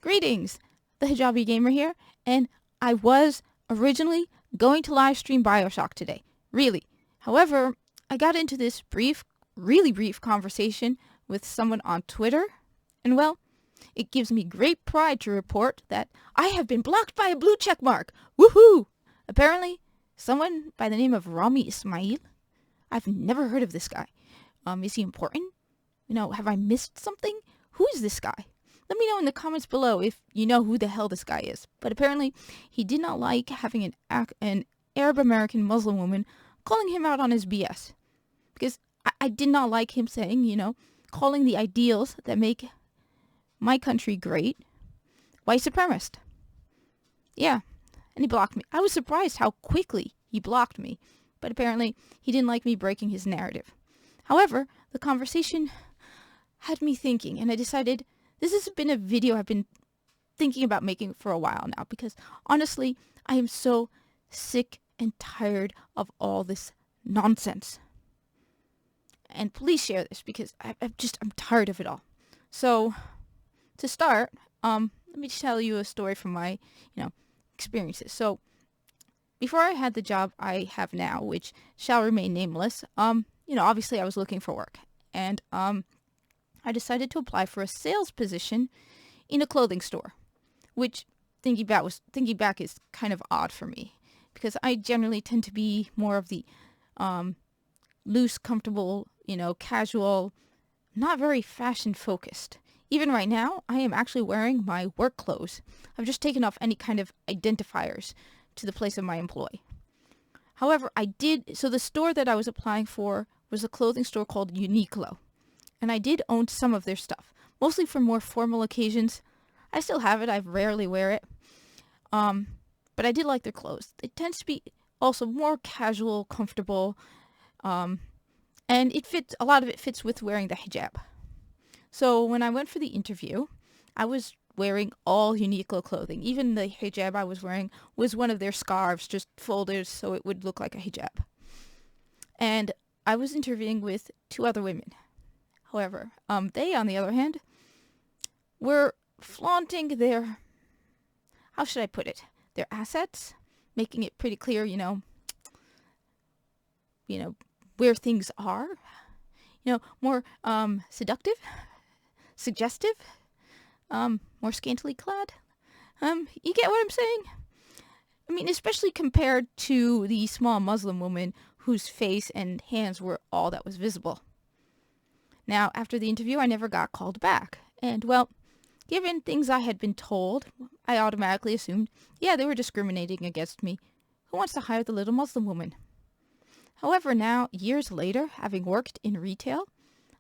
Greetings, the Hijabi Gamer here, and I was originally going to live stream Bioshock today. Really. However, I got into this really brief conversation with someone on Twitter, and well, it gives me great pride to report that I have been blocked by a blue check mark. Woohoo! Apparently, someone by the name of Rami Ismail. I've never heard of this guy. Is he important? Have I missed something? Who is this guy? Let me know in the comments below if you know who the hell this guy is. But apparently, he did not like having an Arab-American Muslim woman calling him out on his BS. Because I did not like him saying, calling the ideals that make my country great white supremacist. Yeah, and he blocked me. I was surprised how quickly he blocked me. But apparently, he didn't like me breaking his narrative. However, the conversation had me thinking, and I decided this has been a video I've been thinking about making for a while now, because honestly, I am so sick and tired of all this nonsense. And please share this, because I'm tired of it all. So, to start, let me tell you a story from my, experiences. So, before I had the job I have now, which shall remain nameless, obviously I was looking for work. And, I decided to apply for a sales position in a clothing store, which thinking back is kind of odd for me, because I generally tend to be more of the loose, comfortable, casual, not very fashion focused. Even right now, I am actually wearing my work clothes. I've just taken off any kind of identifiers to the place of my employ. However, so the store that I was applying for was a clothing store called Uniqlo. And I did own some of their stuff, mostly for more formal occasions. I still have it. I rarely wear it. But I did like their clothes. It tends to be also more casual, comfortable, and a lot of it fits with wearing the hijab. So when I went for the interview, I was wearing all Uniqlo clothing. Even the hijab I was wearing was one of their scarves, just folded so it would look like a hijab. And I was interviewing with 2 other women. However, they, on the other hand, were flaunting their, how should I put it, their assets, making it pretty clear, where things are, more seductive, suggestive, more scantily clad. You get what I'm saying? I mean, especially compared to the small Muslim woman whose face and hands were all that was visible. Now, after the interview, I never got called back. And, well, given things I had been told, I automatically assumed, yeah, they were discriminating against me. Who wants to hire the little Muslim woman? However, now, years later, having worked in retail,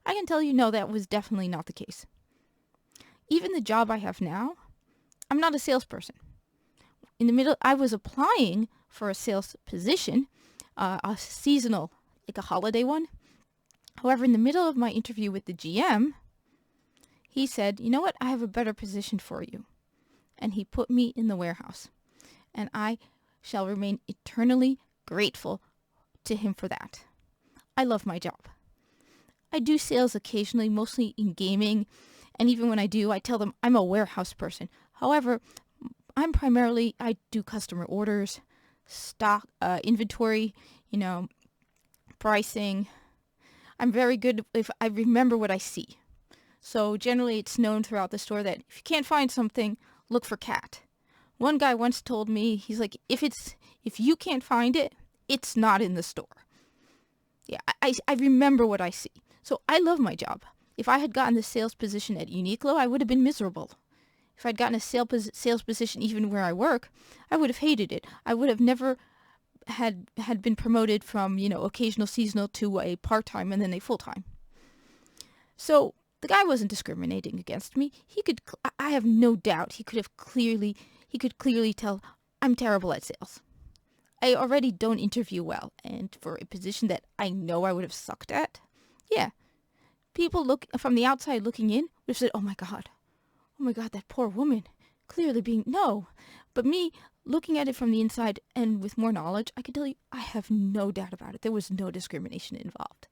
I can tell you, no, that was definitely not the case. Even the job I have now, I'm not a salesperson. I was applying for a sales position, a seasonal, like a holiday one. However, in the middle of my interview with the GM, he said, you know what, I have a better position for you. And he put me in the warehouse. And I shall remain eternally grateful to him for that. I love my job. I do sales occasionally, mostly in gaming. And even when I do, I tell them I'm a warehouse person. However, I do customer orders, stock, inventory, pricing. I'm very good if I remember what I see. So generally it's known throughout the store that if you can't find something, look for cat. One guy once told me, he's like, if you can't find it, it's not in the store. Yeah, I remember what I see. So I love my job. If I had gotten the sales position at Uniqlo, I would have been miserable. If I'd gotten a sales position even where I work, I would have hated it. I would have never had been promoted from, occasional seasonal to a part-time and then a full-time. So the guy wasn't discriminating against me. I have no doubt he could clearly tell I'm terrible at sales. I already don't interview well, and for a position that I know I would have sucked at, yeah. People from the outside looking in would have said, oh my god, that poor woman, no. But me, looking at it from the inside and with more knowledge, I can tell you I have no doubt about it. There was no discrimination involved.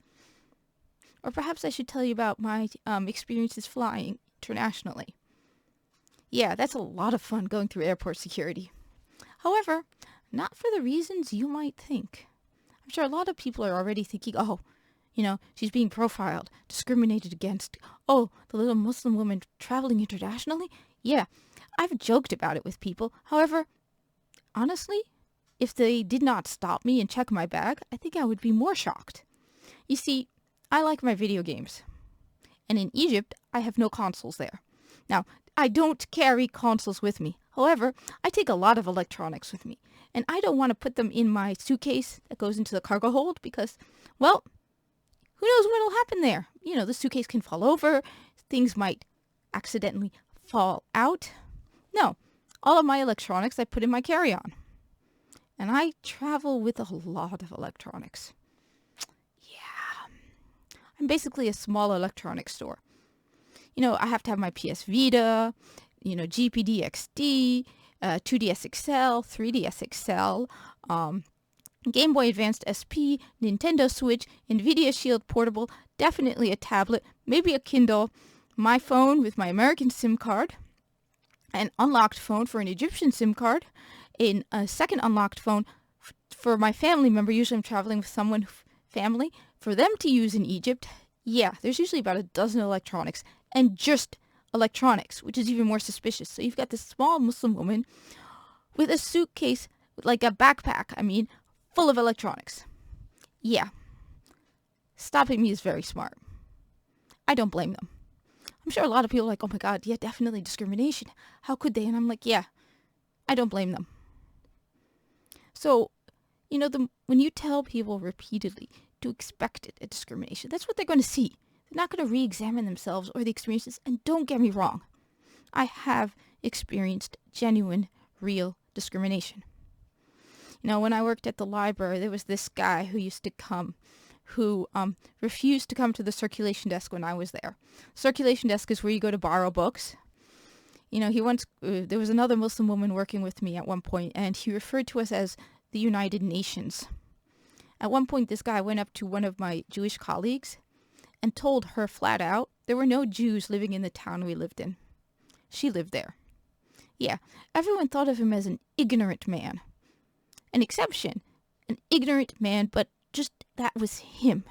Or perhaps I should tell you about my experiences flying internationally. Yeah, that's a lot of fun going through airport security. However, not for the reasons you might think. I'm sure a lot of people are already thinking, oh, she's being profiled, discriminated against. Oh, the little Muslim woman traveling internationally? Yeah, I've joked about it with people. However, honestly, if they did not stop me and check my bag, I think I would be more shocked. You see, I like my video games. And in Egypt, I have no consoles there. Now, I don't carry consoles with me. However, I take a lot of electronics with me. And I don't want to put them in my suitcase that goes into the cargo hold because, well, who knows what will happen there? The suitcase can fall over. Things might accidentally fall out. No, all of my electronics I put in my carry-on. And I travel with a lot of electronics. Yeah. I'm basically a small electronics store. I have to have my PS Vita, GPD XD, 2DS XL, 3DS XL, Game Boy Advanced SP, Nintendo Switch, Nvidia Shield Portable, definitely a tablet, maybe a Kindle, my phone with my American SIM card, an unlocked phone for an Egyptian SIM card, a second unlocked phone for my family member. Usually I'm traveling with someone, family, for them to use in Egypt. Yeah, there's usually about a dozen electronics, and just electronics, which is even more suspicious. So you've got this small Muslim woman with a suitcase, like a backpack, full of electronics. Yeah, stopping me is very smart. I don't blame them. I'm sure a lot of people are like, oh my God, yeah, definitely discrimination. How could they? And I'm like, yeah, I don't blame them. So, when you tell people repeatedly to expect it at discrimination, that's what they're going to see. They're not going to re-examine themselves or the experiences. And don't get me wrong, I have experienced genuine, real discrimination. When I worked at the library, there was this guy who used to come, who refused to come to the circulation desk when I was there. Circulation desk is where you go to borrow books. There was another Muslim woman working with me at one point, and he referred to us as the United Nations. At one point, this guy went up to one of my Jewish colleagues and told her flat out there were no Jews living in the town we lived in. She lived there. Yeah, everyone thought of him as an ignorant man. An exception, an ignorant man, but just that was him.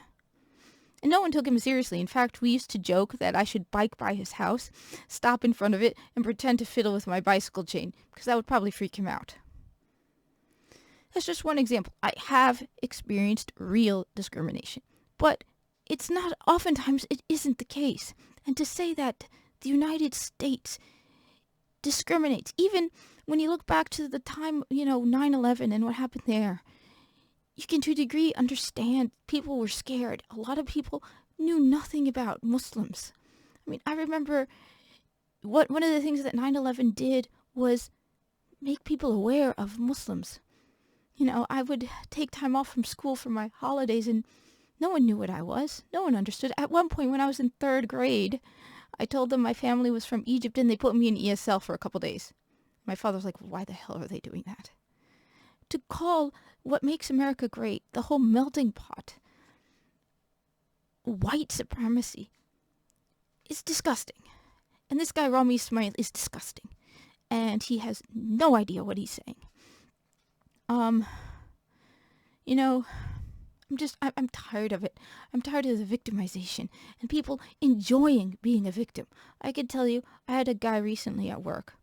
And no one took him seriously. In fact, we used to joke that I should bike by his house, stop in front of it, and pretend to fiddle with my bicycle chain, because that would probably freak him out. That's just one example. I have experienced real discrimination, but oftentimes it isn't the case. And to say that the United States discriminates, even when you look back to the time, 9/11 and what happened there, you can to a degree understand people were scared. A lot of people knew nothing about Muslims. I remember one of the things that 9/11 did was make people aware of Muslims. I would take time off from school for my holidays and no one knew what I was. No one understood. At one point when I was in 3rd grade, I told them my family was from Egypt and they put me in ESL for a couple days. My father was like, why the hell are they doing that? To call what makes America great, the whole melting pot, white supremacy, is disgusting. And this guy, Rami Ismail, is disgusting. And he has no idea what he's saying. I'm tired of it. I'm tired of the victimization and people enjoying being a victim. I can tell you, I had a guy recently at work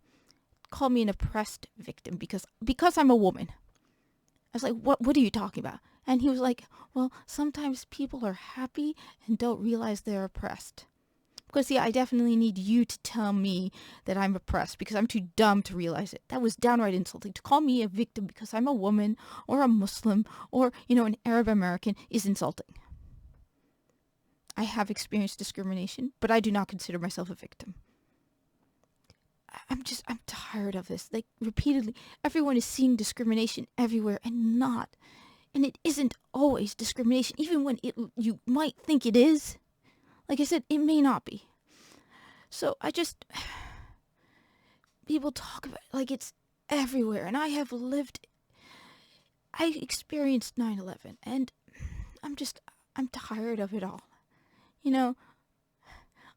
call me an oppressed victim because I'm a woman. I was like, what are you talking about? And he was like, well, sometimes people are happy and don't realize they're oppressed. Because, I definitely need you to tell me that I'm oppressed because I'm too dumb to realize it. That was downright insulting. To call me a victim because I'm a woman or a Muslim or, an Arab American is insulting. I have experienced discrimination, but I do not consider myself a victim. I'm tired of this. Like, repeatedly, everyone is seeing discrimination everywhere and it isn't always discrimination, even when you might think it is. Like I said, it may not be. So people talk about it like it's everywhere. And I experienced 9/11 and I'm tired of it all.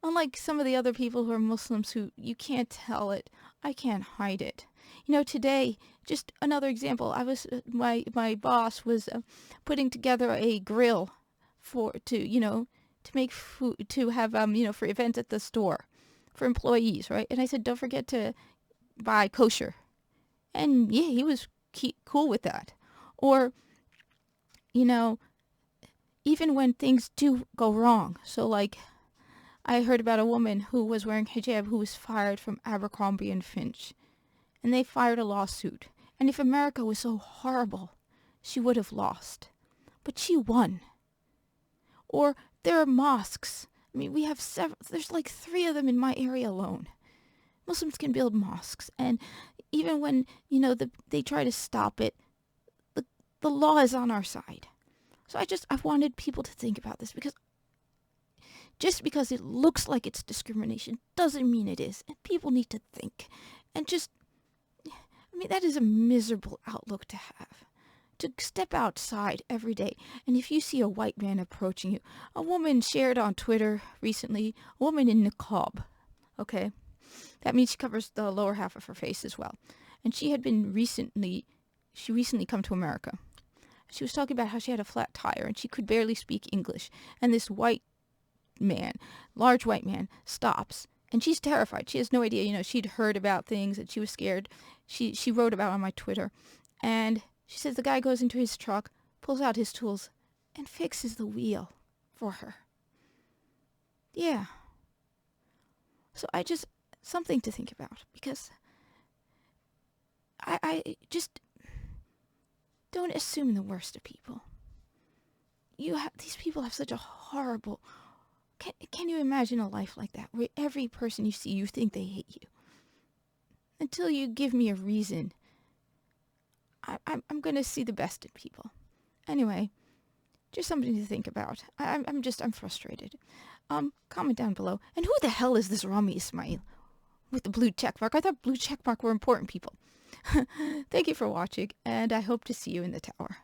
Unlike some of the other people who are Muslims who you can't tell it, I can't hide it. Today, just another example. My boss was putting together a grill to make food to have for events at the store for employees, right? And I said, don't forget to buy kosher. And yeah, he was cool with that. Or, you know, even when things do go wrong. So like, I heard about a woman who was wearing hijab who was fired from Abercrombie and Finch. And they fired a lawsuit. And if America was so horrible, she would have lost. But she won. Or there are mosques. I mean, we have several. There's like 3 of them in my area alone. Muslims can build mosques. And even when, they try to stop it, the law is on our side. So I wanted people to think about this, because just because it looks like it's discrimination doesn't mean it is. And people need to think. And that is a miserable outlook to have. To step outside every day, and if you see a white man approaching you, a woman shared on Twitter recently, a woman in niqab, okay? That means she covers the lower half of her face as well. And she recently come to America. She was talking about how she had a flat tire and she could barely speak English. And this large white man, stops. And she's terrified. She has no idea. She'd heard about things and she was scared. She wrote about on my Twitter. And she says the guy goes into his truck, pulls out his tools, and fixes the wheel for her. Yeah. So something to think about, because I just don't assume the worst of people. These people have such a horrible... Can you imagine a life like that, where every person you see, you think they hate you? Until you give me a reason, I'm going to see the best in people. Anyway, just something to think about. I'm frustrated. Comment down below. And who the hell is this Rami Ismail with the blue check mark? I thought blue check mark were important people. Thank you for watching, and I hope to see you in the tower.